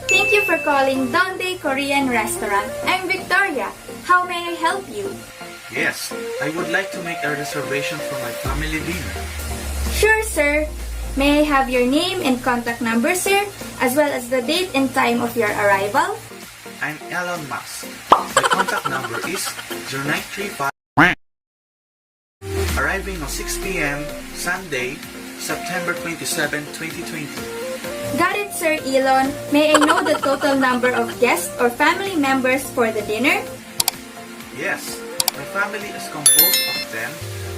Thank you for calling Donde Korean Restaurant. I'm Victoria. How may I help you? Yes, I would like to make a reservation for my family dinner. Sure, sir. May I have your name and contact number, sir, as well as the date and time of your arrival? I'm Elon Musk. My contact number is 0935. Arriving on 6 p.m. Sunday, September 27, 2020. Got it, Sir Elon. May I know the total number of guests or family members for the dinner? Yes, my family is composed of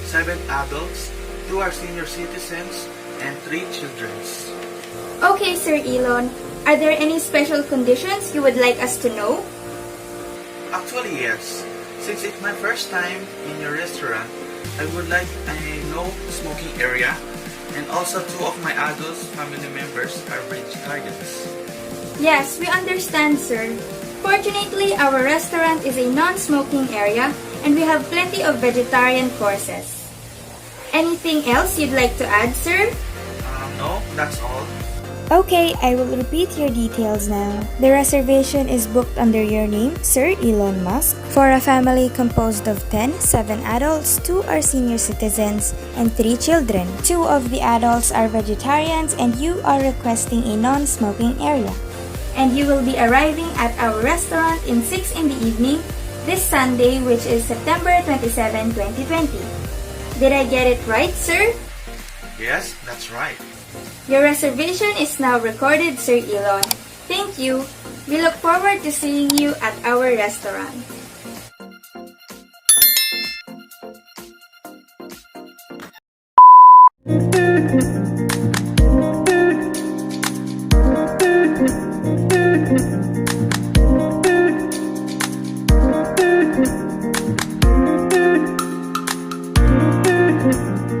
7 adults, 2 are senior citizens, and 3 children. Okay, Sir Elon. Are there any special conditions you would like us to know? Actually, yes. Since it's my first time in your restaurant, I would like a no smoking area, and also 2 of my adults family members are vegetarians. Yes, we understand, sir. Fortunately, our restaurant is a non-smoking area, and we have plenty of vegetarian courses. Anything else you'd like to add, sir? No, that's all. Okay, I will repeat your details now. The reservation is booked under your name, Sir Elon Musk, for a family composed of 7 adults, 2 are senior citizens, and 3 children. 2 of the adults are vegetarians and you are requesting a non-smoking area. And you will be arriving at our restaurant in 6 in the evening this Sunday, which is September 27, 2020. Did I get it right, sir? Yes, that's right. Your reservation is now recorded, Sir Elon. Thank you. We look forward to seeing you at our restaurant.